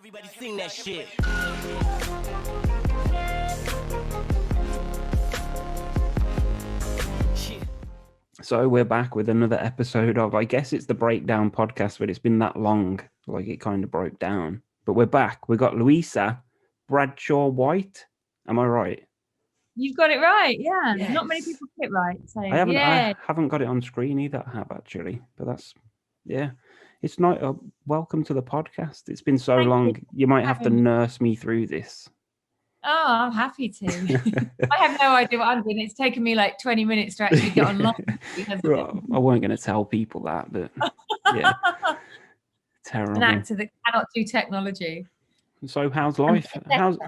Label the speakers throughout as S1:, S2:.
S1: Everybody sing that shit.
S2: So we're back with another episode of, I guess it's the Breakdown podcast, but it's been that long, like it kind of broke down. But we're back. We got Luisa Bradshaw-White. Am I right?
S3: You've got it right, yeah.
S2: Yes.
S3: Not many people get it right. So
S2: I haven't.
S3: yeah.
S2: I haven't got it on screen either. I have actually, but that's yeah. It's not. Welcome to the podcast. It's been so
S3: Thank
S2: long. You might have to
S3: having me.
S2: nurse me through this.
S3: Oh, I'm happy to. I have no idea what I'm doing. It's taken me like 20 minutes to actually get online.
S2: Well, I weren't going to tell people that, but yeah, terrible.
S3: An actor that cannot do technology.
S2: So how's life?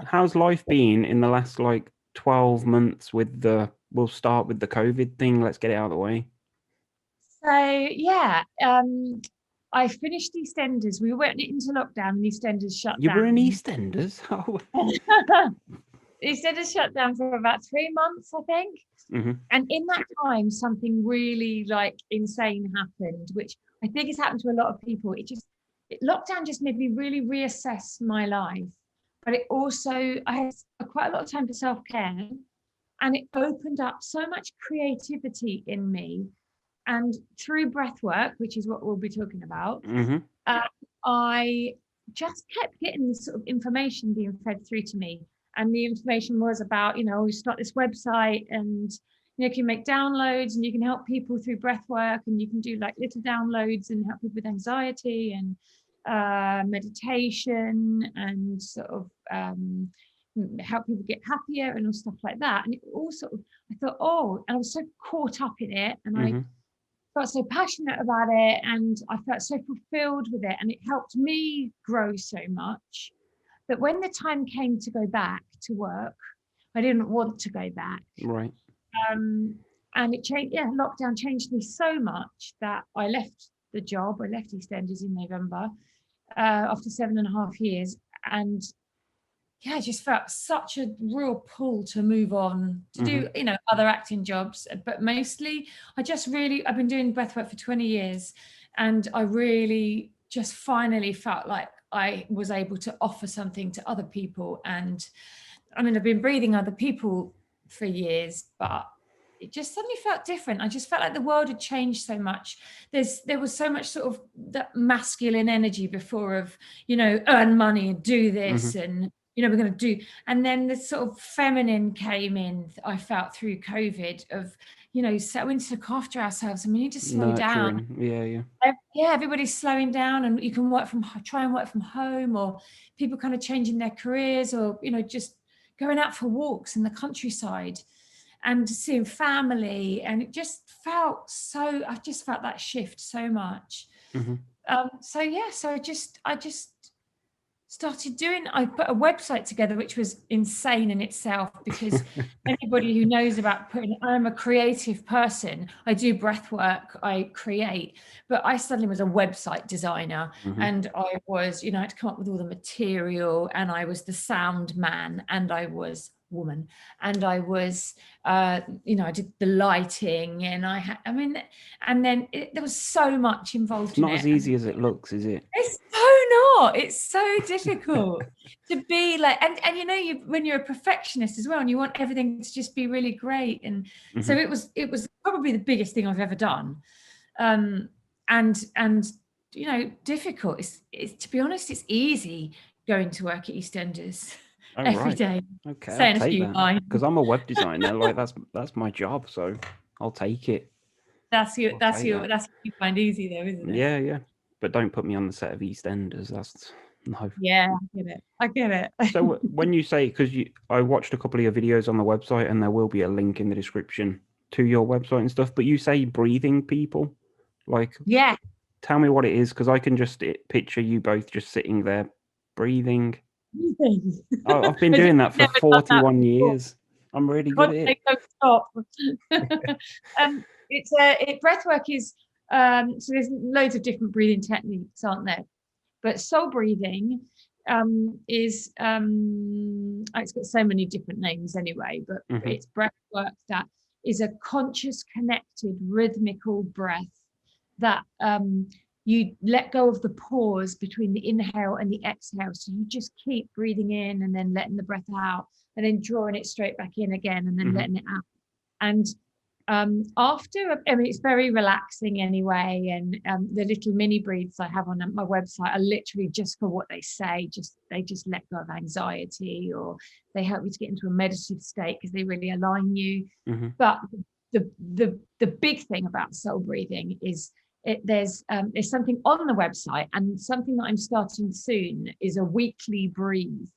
S2: How's life been in the last like 12 months with the? We'll start with the COVID thing. Let's get it out of the way.
S3: So yeah, I finished EastEnders. We went into lockdown and EastEnders shut down.
S2: You were in EastEnders? Oh.
S3: EastEnders shut down for about 3 months, I think.
S2: Mm-hmm.
S3: And in that time, something really like insane happened, which I think has happened to a lot of people. Lockdown just made me really reassess my life. But it also, I had quite a lot of time for self-care, and it opened up so much creativity in me. And through breathwork, which is what we'll be talking about,
S2: Mm-hmm.
S3: I just kept getting this sort of information being fed through to me. And the information was about, you start this website and, you can make downloads and you can help people through breathwork, and you can do like little downloads and help people with anxiety and meditation and sort of help people get happier and all stuff like that. And it all sort of, I thought, and I was so caught up in it, and I felt so passionate about it, and I felt so fulfilled with it, and it helped me grow so much that when the time came to go back to work, I didn't want to go back.
S2: Right.
S3: And it changed. Yeah, lockdown changed me so much that I left the job. I left EastEnders in November after 7.5 years, and yeah, I just felt such a real pull to move on to do, other acting jobs. But mostly, I've been doing breathwork for 20 years, and I really just finally felt like I was able to offer something to other people. And I mean, I've been breathing other people for years, but it just suddenly felt different. I just felt like the world had changed so much. There was so much sort of that masculine energy before of, earn money and do this and, we're going to do. And then the sort of feminine came in, I felt through COVID of, so we need to look after ourselves and we need to slow down. Yeah, everybody's slowing down, and you can try and work from home, or people kind of changing their careers, or, just going out for walks in the countryside and seeing family. And it just felt I just felt that shift so much. So I just started I put a website together, which was insane in itself, because anybody who knows about I'm a creative person. I do breath work, I create, but I suddenly was a website designer, and I was, I had to come up with all the material, and I was the sound man, and I was woman, and I was I did the lighting, and there was so much involved.
S2: It's not as easy as it looks, is it?
S3: It's so difficult to be like, and when you're a perfectionist as well, and you want everything to just be really great, and so it was probably the biggest thing I've ever done, and difficult. It's to be honest, it's easy going to work at EastEnders every day.
S2: Okay, I'll take that, because I'm a web designer. Like that's my job, so I'll take it.
S3: That's what you find easy though, isn't it?
S2: Yeah. But don't put me on the set of EastEnders. That's no.
S3: Yeah, I get it.
S2: So when you say, because I watched a couple of your videos on the website, and there will be a link in the description to your website and stuff, but you say breathing people, like,
S3: yeah.
S2: Tell me what it is, because I can just picture you both just sitting there breathing. I've been doing that for 41 years. I'm really good at it.
S3: Stop. Breathwork is. So there's loads of different breathing techniques, aren't there? But soul breathing is it's got so many different names anyway, but it's breath work that is a conscious, connected, rhythmical breath that you let go of the pause between the inhale and the exhale. So you just keep breathing in and then letting the breath out, and then drawing it straight back in again and then letting it out. And after, I mean, it's very relaxing anyway. And the little mini breathes I have on my website are literally just for what they say. They just let go of anxiety, or they help you to get into a meditative state because they really align you. But the big thing about soul breathing is there's something on the website, and something that I'm starting soon is a weekly breathe.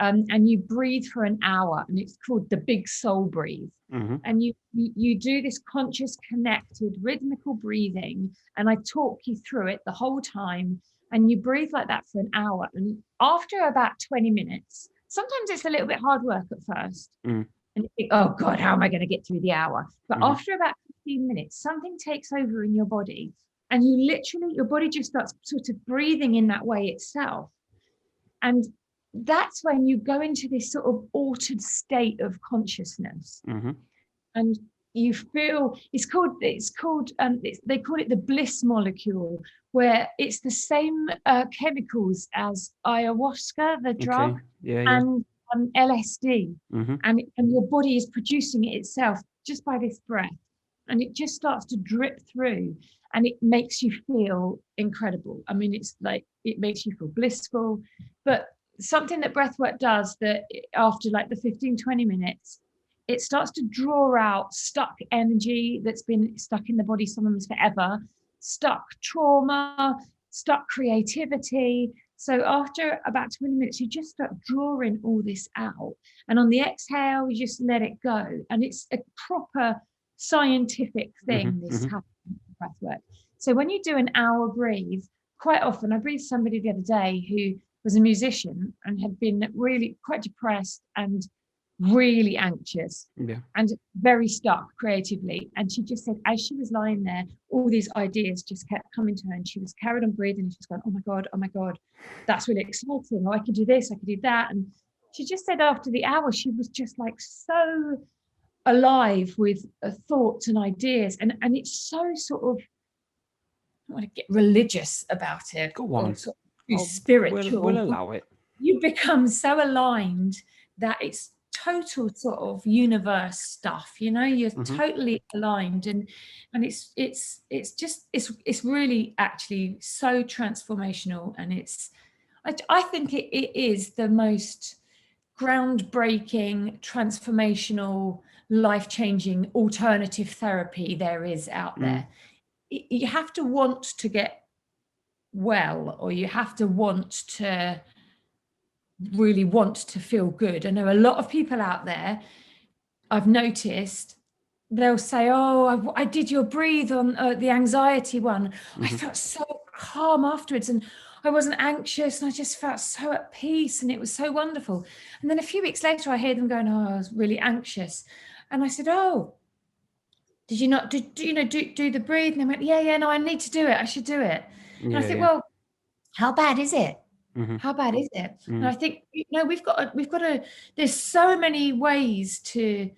S3: And you breathe for an hour, and it's called the Big Soul Breathe. And you do this conscious, connected, rhythmical breathing, and I talk you through it the whole time. And you breathe like that for an hour. And after about 20 minutes, sometimes it's a little bit hard work at first. And you think, oh God, how am I going to get through the hour? But after about 15 minutes, something takes over in your body, and you literally, your body just starts sort of breathing in that way itself. And that's when you go into this sort of altered state of consciousness. And you feel, they call it the bliss molecule, where it's the same chemicals as ayahuasca, the drug, and LSD. And your body is producing it itself just by this breath. And it just starts to drip through, and it makes you feel incredible. I mean, it's like, it makes you feel blissful. But something that breathwork does, that after like the 15-20 minutes, it starts to draw out stuck energy that's been stuck in the body, sometimes forever, stuck trauma, stuck creativity. So after about 20 minutes, you just start drawing all this out. And on the exhale, you just let it go. And it's a proper scientific thing, this happens in breathwork. So when you do an hour breathe, quite often, I breathed somebody the other day who was a musician and had been really quite depressed and really anxious and very stuck creatively. And she just said, as she was lying there, all these ideas just kept coming to her, and she was carried on breathing, and she was going, oh my God, that's really exciting. Oh, I could do this, I could do that. And she just said after the hour, she was just like so alive with thoughts and ideas. And it's so sort of, I don't want to get religious about it.
S2: Go on.
S3: Sort of spiritual.
S2: We'll allow it.
S3: You become so aligned that it's total sort of universe stuff, you know, you're totally aligned. And it's really actually so transformational. And I think it is the most groundbreaking, transformational, life-changing alternative therapy there is out there. You have to want to get well, or you have to really want to feel good. I know a lot of people out there, I've noticed, they'll say, oh, I did your breathe on the anxiety one. I felt so calm afterwards, and I wasn't anxious, and I just felt so at peace, and it was so wonderful. And then a few weeks later, I hear them going, oh, I was really anxious. And I said, oh, did you not do the breathe? And they went, yeah, no, I need to do it. I should do it. And I think, well, how bad is it? How bad is it? And I think, you know, we've got to, there's so many ways to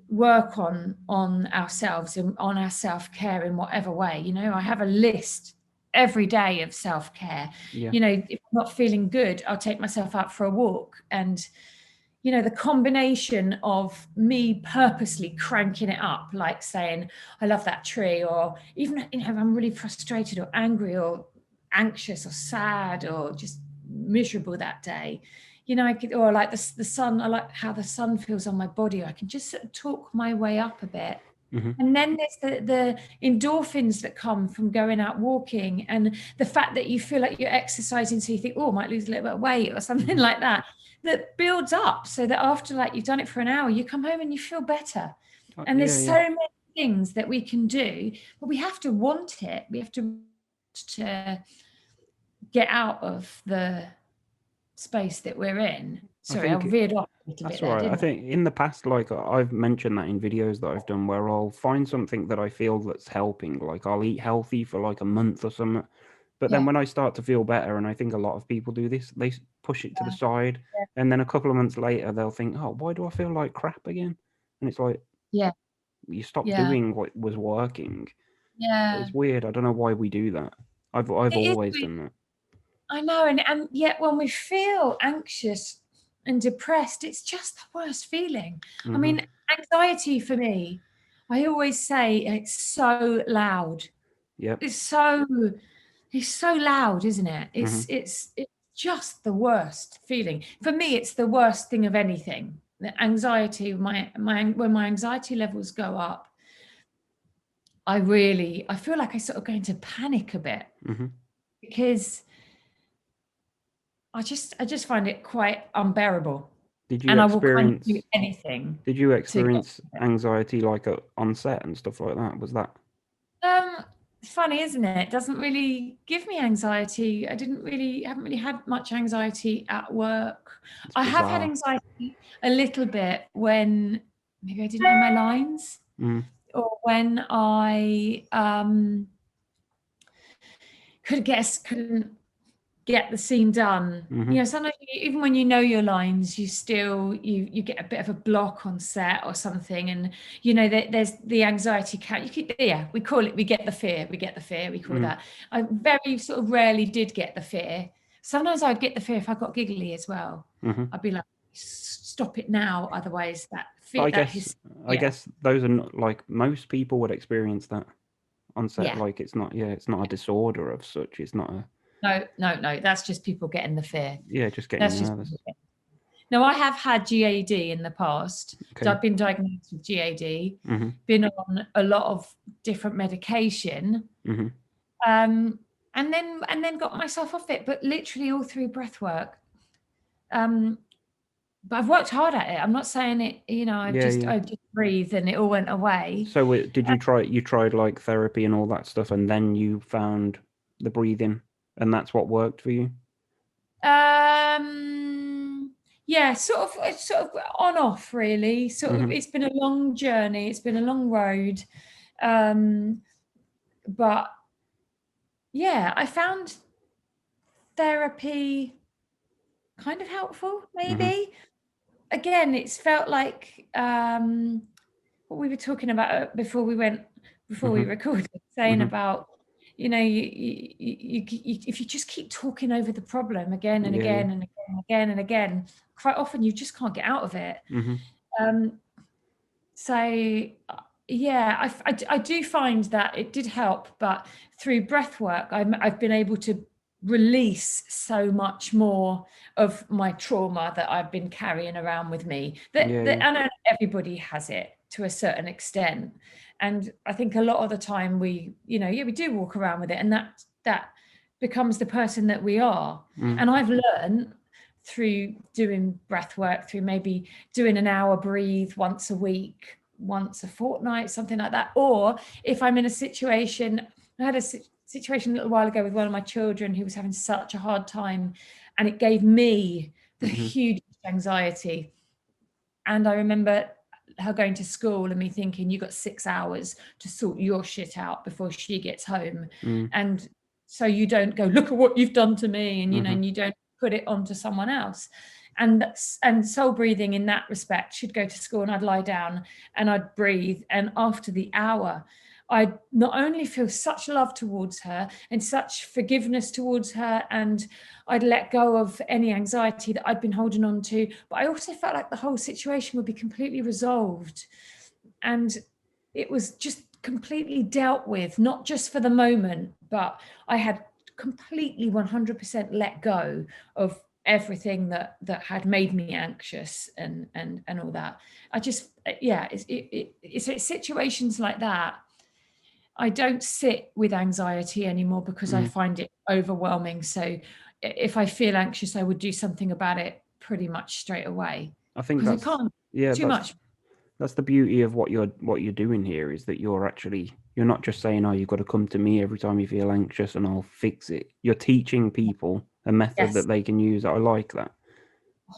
S3: work on ourselves and on our self-care in whatever way. You know, I have a list every day of self-care. You know, if I'm not feeling good, I'll take myself out for a walk. And you know, the combination of me purposely cranking it up, like saying, I love that tree, or even, you know, if I'm really frustrated or angry or anxious or sad or just miserable that day, you know, I could, or like the sun, I like how the sun feels on my body. I can just sort of talk my way up a bit. And then there's the endorphins that come from going out walking, and the fact that you feel like you're exercising, so you think, oh, I might lose a little bit of weight or something like that builds up, so that after like you've done it for an hour, you come home and you feel better. And there's so many things that we can do, but we have to want it. We have to get out of the space that we're in. Sorry, I veered off a little bit there,
S2: right. I think in the past, like I've mentioned that in videos that I've done, where I'll find something that I feel that's helping, like I'll eat healthy for like a month or something, but then when I start to feel better, and I think a lot of people do this, they push it to the side, and then a couple of months later they'll think, oh, why do I feel like crap again? And it's like, you stopped doing what was working. It's weird. I don't know why we do that. I've
S3: It is
S2: always
S3: weird.
S2: done that.
S3: I know, and yet when we feel anxious and depressed, it's just the worst feeling. I
S2: Mm-hmm.
S3: mean, anxiety for me, I always say it's so loud.
S2: Yep.
S3: It's so loud, isn't it?
S2: Mm-hmm.
S3: It's just the worst feeling. For me, it's the worst thing of anything. The anxiety, when my anxiety levels go up, I feel like I sort of go into panic a bit
S2: Mm-hmm.
S3: because I just find it quite unbearable,
S2: Did you
S3: and I will kind of do
S2: experience
S3: anything
S2: Did you
S3: to get
S2: experience anxiety like on set and stuff like that? Was that?
S3: it's funny, isn't it? It doesn't really give me anxiety. Haven't really had much anxiety at work.
S2: It's
S3: I have had
S2: bizarre.
S3: anxiety a little bit when maybe I didn't know my lines,
S2: Mm.
S3: or when I couldn't get the scene done.
S2: Mm-hmm.
S3: Sometimes even when you know your lines, you still you get a bit of a block on set or something, and there's the anxiety count. We call it, we get the fear, we call
S2: Mm-hmm.
S3: that. I very sort of rarely did get the fear. Sometimes I'd get the fear if I got giggly as well.
S2: Mm-hmm.
S3: I'd be like, stop it now, otherwise that
S2: But
S3: fear, that
S2: I
S3: hysteria.
S2: guess those are not, like, most people would experience that on set.
S3: Yeah.
S2: Like, it's not a disorder of such. It's not a
S3: No, that's just people getting the fear.
S2: just getting
S3: That's just
S2: nervous.
S3: Now, I have had GAD in the past. So
S2: Okay.
S3: I've been diagnosed with GAD,
S2: Mm-hmm.
S3: been on a lot of different medication,
S2: Mm-hmm.
S3: um, and then got myself off it, but literally all through breath work. But I've worked hard at it. I'm not saying it,
S2: Yeah, yeah.
S3: I just breathed and it all went away.
S2: So did you tried like therapy and all that stuff, and then you found the breathing, and that's what worked for you?
S3: Yeah, it's sort of on off really. Sort of,
S2: Mm-hmm.
S3: it's been a long journey. It's been a long road. Um, but yeah, I found therapy kind of helpful,
S2: Mm-hmm.
S3: maybe. Again, it's felt like what we were talking about before we
S2: Mm-hmm.
S3: recorded, saying
S2: Mm-hmm.
S3: about, if you just keep talking over the problem again and
S2: Yeah, yeah.
S3: again and again and again and again, quite often you just can't get out of it.
S2: Mm-hmm.
S3: Um, so yeah, I do find that it did help, but through breath work, I've been able to release so much more of my trauma that I've been carrying around with me.
S2: Yeah, yeah.
S3: I know everybody has it to a certain extent, and I think a lot of the time we do walk around with it, and that becomes the person that we are.
S2: Mm.
S3: And I've learned through doing breath work, through maybe doing an hour breathe once a week, once a fortnight, something like that. Or if I'm in a situation, I had a situation a little while ago with one of my children who was having such a hard time, and it gave me the
S2: Mm-hmm.
S3: huge anxiety. And I remember her going to school and me thinking, you got 6 hours to sort your shit out before she gets home.
S2: Mm.
S3: And so you don't go, look at what you've done to me, and
S2: Mm-hmm.
S3: and you don't put it onto someone else. And soul breathing in that respect, she'd go to school and I'd lie down and I'd breathe, and after the hour I'd not only feel such love towards her and such forgiveness towards her, and I'd let go of any anxiety that I'd been holding on to, but I also felt like the whole situation would be completely resolved, and it was just completely dealt with, not just for the moment, but I had completely 100% let go of everything that had made me anxious and all that. I just it's situations like that. I don't sit with anxiety anymore because I
S2: Mm.
S3: find it overwhelming. So if I feel anxious, I would do something about it pretty much straight away,
S2: I think
S3: because I can't
S2: yeah,
S3: too much.
S2: that's the beauty of what you're doing here, is that you're not just saying, oh, you've got to come to me every time you feel anxious and I'll fix it. You're teaching people a method
S3: Yes,
S2: that they can use. I like that.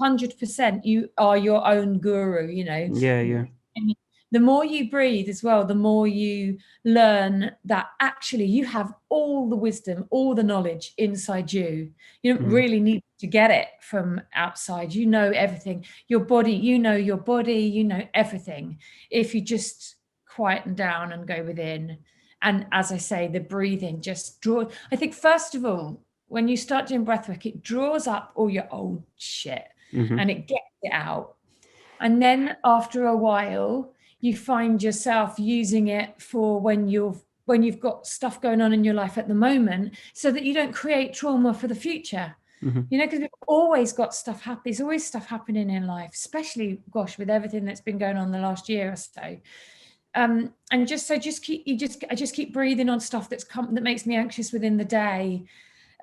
S3: 100%. You are your own guru,
S2: Yeah, yeah.
S3: And the more you breathe as well, the more you learn that actually you have all the wisdom, all the knowledge inside you. You don't
S2: Mm.
S3: really need to get it from outside. You know everything. Your body, your body, everything. If you just quieten down and go within. And as I say, the breathing just draws. I think, first of all, when you start doing breathwork, it draws up all your old shit and it gets it out. And then after a while, you find yourself using it for when you've got stuff going on in your life at the moment, so that you don't create trauma for the future. You know, because we've always got stuff happen. There's always stuff happening in life, especially, gosh, with everything that's been going on the last year or so. And I just keep breathing on stuff that makes me anxious within the day,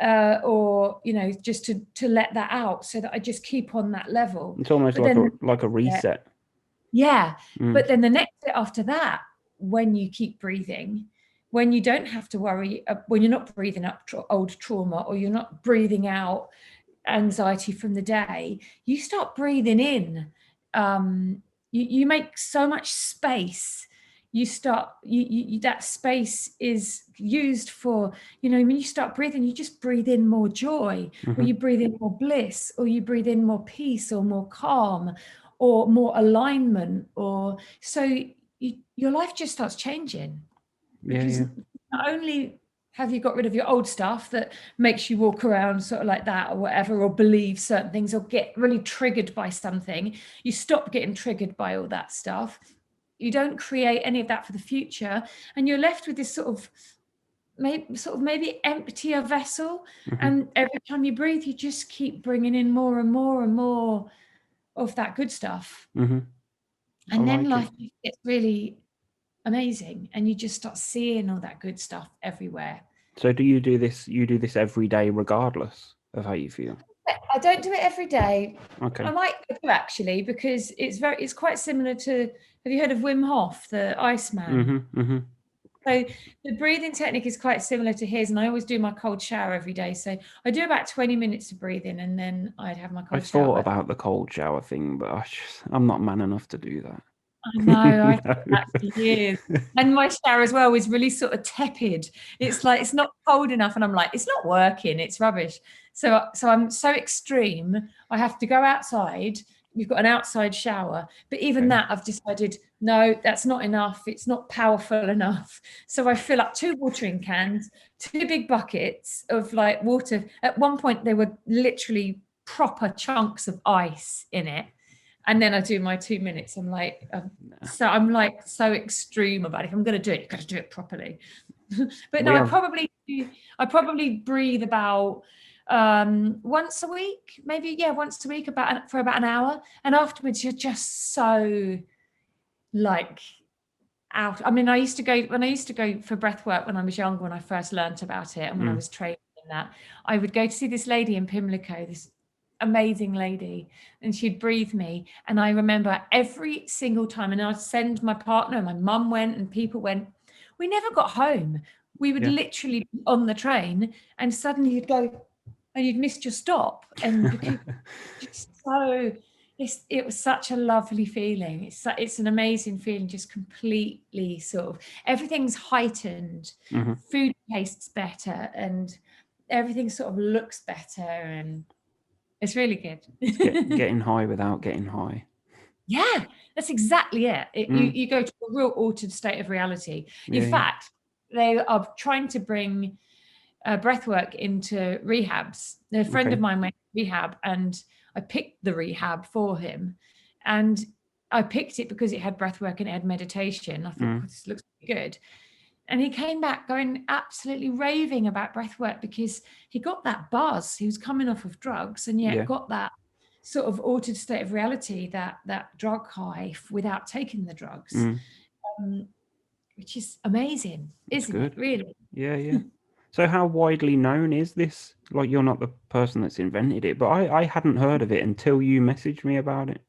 S3: or you know, just to let that out, so that I just keep on that level.
S2: It's almost like a reset.
S3: Yeah. But then the next bit after that, when you keep breathing, when you don't have to worry, when you're not breathing up old trauma, or you're not breathing out anxiety from the day, you start breathing in. You make so much space. You that space is used for, you know, when you start breathing, you just breathe in more joy, or you breathe in more bliss, or you breathe in more peace, or more calm, or more alignment, or so your life just starts changing. Because not only have you got rid of your old stuff that makes you walk around sort of like that or whatever, or believe certain things, or get really triggered by something, you stop getting triggered by all that stuff. You don't create any of that for the future, and you're left with this sort of maybe emptier vessel. And every time you breathe, you just keep bringing in more and more and more of that good stuff. And then life gets really amazing, and you just start seeing all that good stuff everywhere.
S2: So do you do this? You do this every day, regardless of how you feel?
S3: I don't do it every day.
S2: Okay.
S3: I might do, actually, because it's quite similar to, have you heard of Wim Hof, the Iceman? So the breathing technique is quite similar to his, and I always do my cold shower every day. So I do about 20 minutes of breathing, and then I'd have my cold shower.
S2: I thought about the cold shower thing, but I'm not man enough to do that.
S3: I know, I've done that for years. And my shower as well is really sort of tepid. It's like, it's not cold enough, and I'm like, it's not working, it's rubbish. So I'm so extreme, I have to go outside. We've got an outside shower, but even that, I've decided, no, that's not enough. It's not powerful enough. So I fill up 2 watering cans, 2 big buckets of like water. At one point, they were literally proper chunks of ice in it. And then I do my 2 minutes. I'm like, so extreme about it. If I'm going to do it, you've got to do it properly. But no, I probably breathe about once a week, maybe, once a week, for about an hour. And afterwards, you're just so like out. I mean, when I used to go for breath work when I was younger, when I first learned about it, and when I was training in that, I would go to see this lady in Pimlico, this amazing lady, and she'd breathe me. And I remember every single time, and I'd send my partner, and my mum went, and people went. We never got home. We would literally be on the train, and suddenly you'd go, and you'd missed your stop, and because just so. It was such a lovely feeling. It's an amazing feeling, just completely sort of everything's heightened. Food tastes better, and everything sort of looks better, and it's really good.
S2: Getting high without getting high.
S3: Yeah, that's exactly it. You go to a real altered state of reality. In fact, they are trying to bring breathwork into rehabs. A friend of mine went to rehab, and I picked the rehab for him. And I picked it because it had breathwork and it had meditation. I thought, this looks good. And he came back going absolutely raving about breathwork, because he got that buzz. He was coming off of drugs, and yet got that sort of altered state of reality, that drug high without taking the drugs, which is amazing, isn't it? Really?
S2: Yeah. So how widely known is this? Like, you're not the person that's invented it, but I hadn't heard of it until you messaged me about it.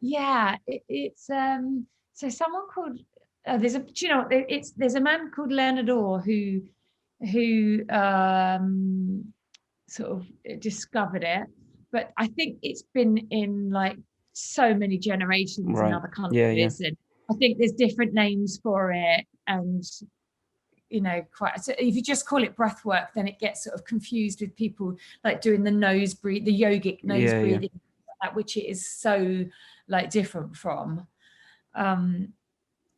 S3: Yeah, it's so someone called there's a man called Leonard Orr who sort of discovered it, but I think it's been in like so many generations in other countries, and I think there's different names for it, and so if you just call it breath work, then it gets sort of confused with people like doing the yogic nose breathing, which it is so like different from.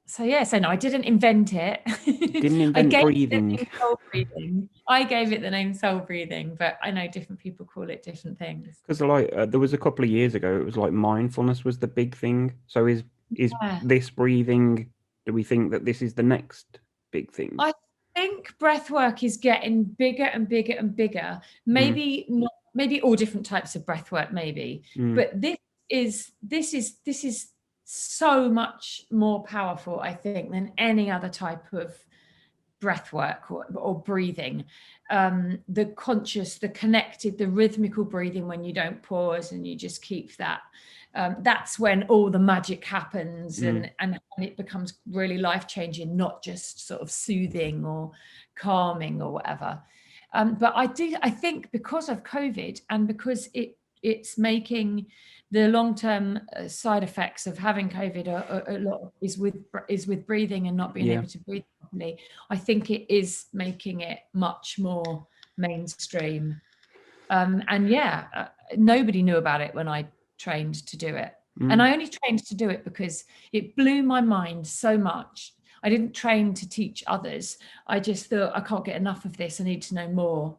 S3: So yeah, so no, I didn't invent it.
S2: Didn't
S3: I
S2: invent
S3: gave it the
S2: breathing.
S3: name soul breathing. I gave it the name soul breathing, but I know different people call it different things.
S2: Because like there was a couple of years ago, it was like mindfulness was the big thing. So is
S3: Yeah.
S2: this breathing? Do we think that this is the next big thing?
S3: I think breathwork is getting bigger and bigger and bigger.
S2: Mm,
S3: Maybe not, maybe all different types of breathwork, maybe.
S2: mm,
S3: But this is so much more powerful, I think, than any other type of breath work or breathing. The conscious, the connected, the rhythmical breathing when you don't pause and you just keep that. That's when all the magic happens,
S2: mm,
S3: and it becomes really life-changing, not just sort of soothing or calming or whatever. But I think because of COVID and because it's making the long-term side effects of having COVID a lot is with breathing and not being
S2: yeah.
S3: able to breathe properly. I think it is making it much more mainstream. And yeah, nobody knew about it when I trained to do it. And
S2: Mm,
S3: I only trained to do it because it blew my mind so much. I didn't train to teach others. I just thought, I can't get enough of this. I need to know more.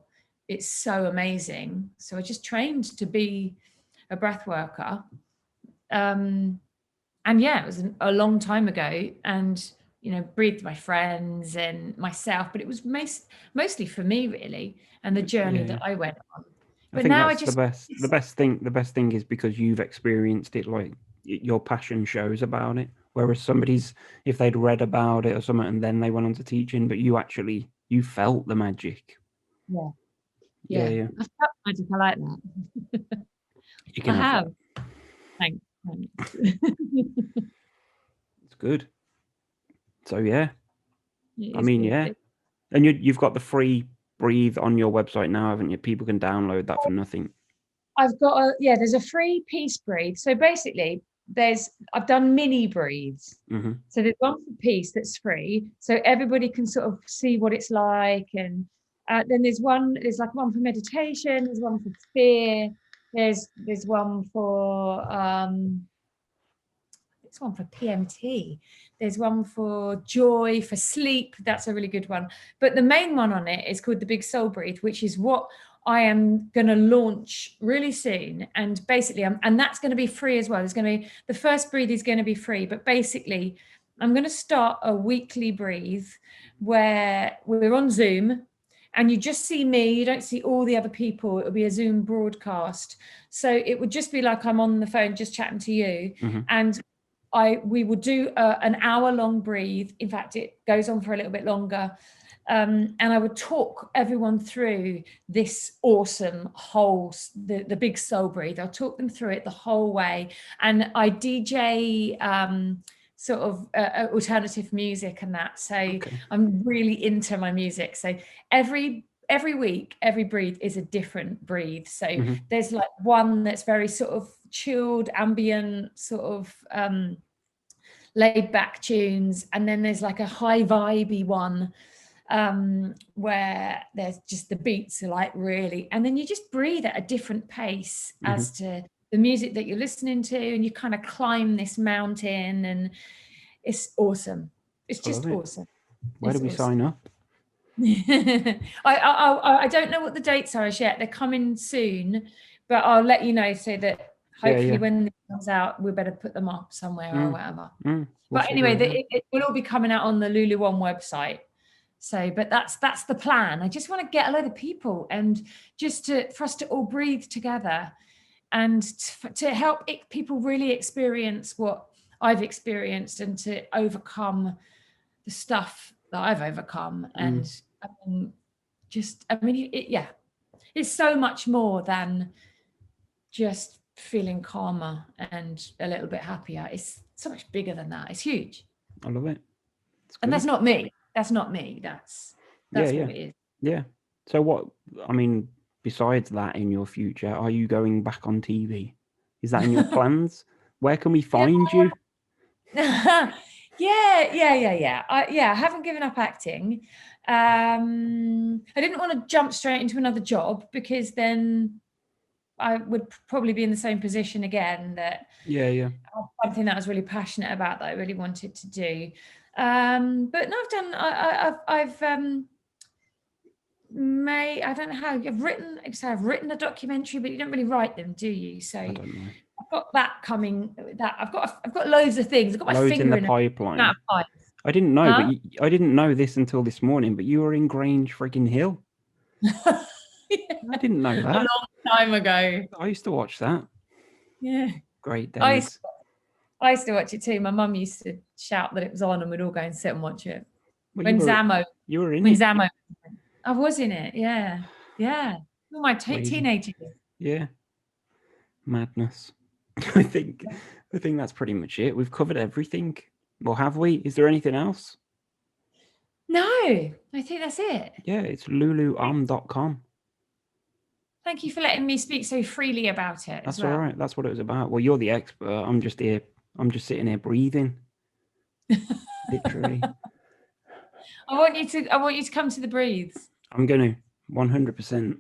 S3: It's so amazing. So I just trained to be a breath worker. And yeah, it was a long time ago. And breathed my friends and myself, but it was mostly for me, really, and the journey
S2: yeah.
S3: that I went on.
S2: I
S3: But
S2: think
S3: now I
S2: that's the
S3: just,
S2: best. The best thing is because you've experienced it. Like your passion shows about it. Whereas somebody's, if they'd read about it or something, and then they went on to teaching, but you felt the magic.
S3: yeah,
S2: Yeah,
S3: yeah,
S2: yeah.
S3: I felt magic. I like that.
S2: You
S3: I
S2: can have that.
S3: have. Thanks. Thanks.
S2: It's good. So yeah,
S3: It
S2: I
S3: is
S2: mean
S3: good.
S2: yeah, and you've got the free breathe on your website now, haven't you? People can download that for nothing.
S3: I've got there's a free peace breathe. So basically, I've done mini breathes.
S2: Mm-hmm.
S3: So there's one for peace that's free, so everybody can sort of see what it's like. And then there's like one for meditation. There's one for fear. There's one for there's one for PMT. There's one for joy, for sleep. That's a really good one. But the main one on it is called the Big Soul Breathe, which is what I am going to launch really soon. And basically, and that's going to be free as well. There's going to be, the first breathe is going to be free, but basically, I'm going to start a weekly breathe where we're on Zoom and you just see me, you don't see all the other people. It'll be a Zoom broadcast. So it would just be like I'm on the phone just chatting to you.
S2: Mm-hmm.
S3: And we will do an hour-long breathe. In fact, it goes on for a little bit longer. And I would talk everyone through this awesome the Big Soul Breathe. I'll talk them through it the whole way. And I DJ sort of alternative music and that. So
S2: Okay.
S3: I'm really into my music. So every week, every breathe is a different breathe. So
S2: Mm-hmm.
S3: there's like one that's very sort of chilled, ambient, sort of laid back tunes, and then there's like a high vibey one where there's just the beats are like really, and then you just breathe at a different pace
S2: Mm-hmm.
S3: as to the music that you're listening to, and you kind of climb this mountain, and it's awesome. It's
S2: I love
S3: just
S2: it.
S3: awesome.
S2: Where do
S3: It's
S2: we
S3: awesome.
S2: sign up?
S3: I don't know what the dates are as yet. They're coming soon, but I'll let you know so that hopefully
S2: Yeah.
S3: when this comes out, we better put them up somewhere or
S2: Mm,
S3: whatever.
S2: we'll
S3: But
S2: figure
S3: anyway,
S2: it out.
S3: it will all be coming out on the Lulu One website. So, but that's the plan. I just want to get a load of people and for us to all breathe together and to help people really experience what I've experienced and to overcome the stuff that I've overcome. And yeah, it's so much more than just feeling calmer and a little bit happier. It's so much bigger than that. It's huge.
S2: I love it. It's
S3: And
S2: good.
S3: that's not me. That's not me. That's
S2: Yeah.
S3: what it is.
S2: Yeah. So what, I mean, besides that in your future, are you going back on TV? Is that in your plans? Where can we find you?
S3: Yeah. Yeah. I haven't given up acting. I didn't want to jump straight into another job because then I would probably be in the same position again, that
S2: Yeah.
S3: something that I was really passionate about, that I really wanted to do. But no, I've I don't know how I've written a documentary, but you don't really write them, do you? So
S2: I don't know.
S3: I've got that coming. That I've got loads of things. I've got my
S2: Loads in
S3: finger
S2: the
S3: in a
S2: pipeline.
S3: amount of pies.
S2: I didn't know,
S3: Huh?
S2: but I didn't know this until this morning. But you were in Grange frigging Hill. I didn't know
S3: A
S2: that.
S3: long time ago.
S2: I used to watch that.
S3: Yeah,
S2: Great
S3: I used,
S2: days.
S3: I used to watch it too. My mum used to shout that it was on, and we'd all go and sit and watch it.
S2: Well,
S3: When Zamo,
S2: you were in it.
S3: I was in it. Yeah. All my teenagers.
S2: Yeah. Madness. I think that's pretty much it. We've covered everything. Well, have we? Is there anything else?
S3: No, I think that's it.
S2: Yeah, it's luluarm.com.
S3: Thank you for letting me speak so freely about it.
S2: That's
S3: as well.
S2: all right. That's what it was about. Well, you're the expert. I'm just here. I'm just sitting here breathing. Literally.
S3: I want you to come to the breathes.
S2: I'm gonna 100%.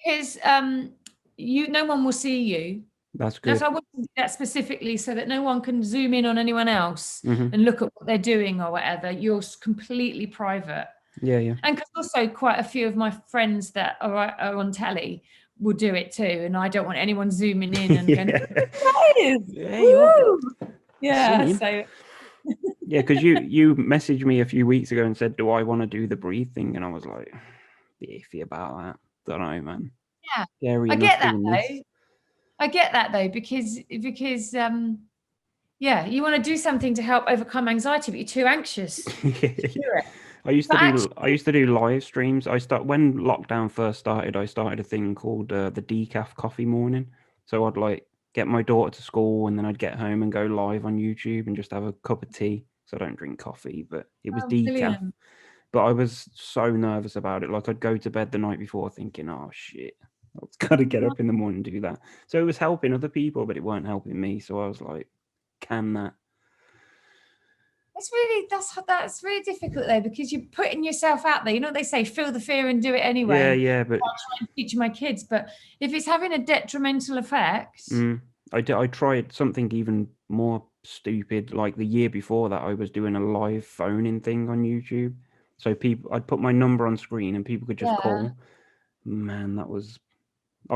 S3: Because no one will see you.
S2: That's good.
S3: That's why I want to do that specifically, so that no one can zoom in on anyone else
S2: Mhm.
S3: and look at what they're doing or whatever. You're completely private.
S2: Yeah.
S3: And because also quite a few of my friends that are on telly will do it too, and I don't want anyone zooming in and going, yeah. So
S2: yeah, because you messaged me a few weeks ago and said, "Do I want to do the breathe thing?" And I was like, "Be iffy about that." Don't know, man.
S3: Yeah,
S2: Scary
S3: I get that
S2: doing
S3: though.
S2: this.
S3: I get that though, because yeah, you want to do something to help overcome anxiety, but you're too anxious.
S2: I used to do live streams. When lockdown first started, I started a thing called the decaf coffee morning. So I'd like get my daughter to school, and then I'd get home and go live on YouTube and just have a cup of tea. So I don't drink coffee, but it was decaf.
S3: Brilliant.
S2: But I was so nervous about it. Like I'd go to bed the night before thinking, "Oh shit, I've got to get up in the morning and do that." So it was helping other people, but it weren't helping me. So I was like, "Can that?"
S3: That's really difficult though, because you're putting yourself out there. You know what they say, feel the fear and do it anyway.
S2: Yeah, but
S3: I'll try and teach my kids, but if it's having a detrimental effect.
S2: I tried something even more stupid. Like the year before that, I was doing a live phone-in thing on YouTube. So I'd put my number on screen and people could just call. Man, I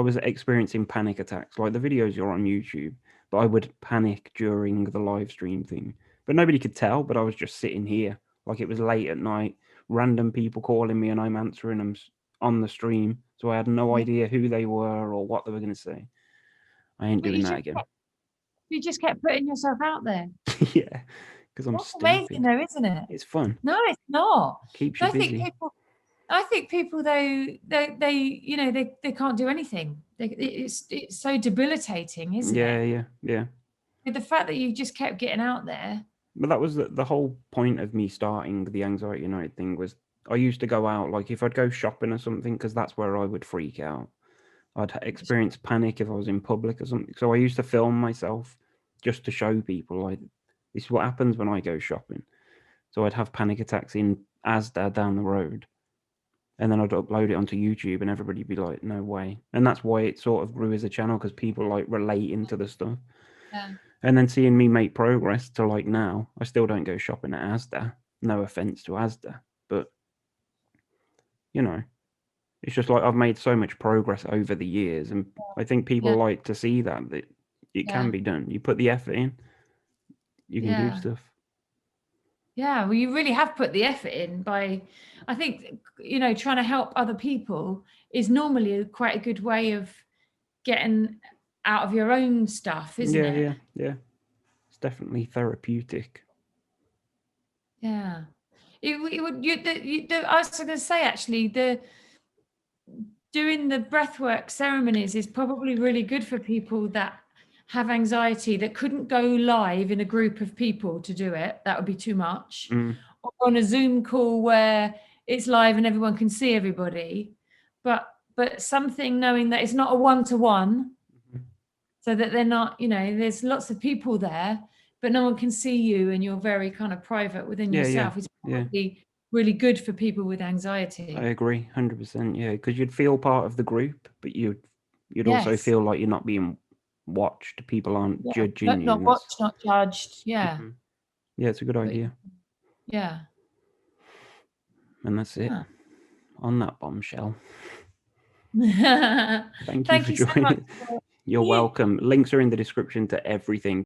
S2: was experiencing panic attacks. Like the videos are on YouTube, but I would panic during the live stream thing. But nobody could tell, but I was just sitting here. Like it was late at night, random people calling me and I'm answering them on the stream. So I had no idea who they were or what they were going to say. I ain't doing that again.
S3: You just kept putting yourself out there.
S2: Yeah, because I'm stupid.
S3: Amazing though, isn't it?
S2: It's fun.
S3: No, it's not.
S2: Keeps you busy.
S3: I think people though, they can't do anything. It's so debilitating, isn't it?
S2: Yeah.
S3: The fact that you just kept getting out there.
S2: But that was the whole point of me starting the Anxiety United thing. Was I used to go out, like if I'd go shopping or something, because that's where I would freak out. I'd experience panic if I was in public or something. So I used to film myself just to show people, like, this is what happens when I go shopping. So I'd have panic attacks in Asda down the road. And then I'd upload it onto YouTube and everybody'd be like, no way. And that's why it sort of grew as a channel, because people like relating to the stuff.
S3: Yeah.
S2: And then seeing me make progress to like now, I still don't go shopping at Asda. No offense to Asda, but you know, it's just like I've made so much progress over the years, and I think people like to see that it can be done. You put the effort in, you can do stuff.
S3: Yeah, well, you really have put the effort in by, I think, trying to help other people is normally quite a good way of getting out of your own stuff, isn't it?
S2: Yeah. It's definitely therapeutic.
S3: Yeah. I was going to say, actually, doing the breathwork ceremonies is probably really good for people that have anxiety, that couldn't go live in a group of people to do it. That would be too much. Or on a Zoom call where it's live and everyone can see everybody. But something knowing that it's not a one-to-one, so that they're not, there's lots of people there, but no one can see you and you're very kind of private within yourself. It's probably really good for people with anxiety.
S2: I agree, 100%. Yeah, because you'd feel part of the group, but you'd you'd also
S3: Yes.
S2: feel like you're not being watched. People aren't judging you.
S3: Not watched, not judged. Yeah.
S2: Mhm. Yeah, it's a good idea.
S3: Yeah.
S2: And that's it. On that bombshell.
S3: Thank
S2: Thank you for
S3: you so much.
S2: joining. You're welcome. Links are in the description to everything.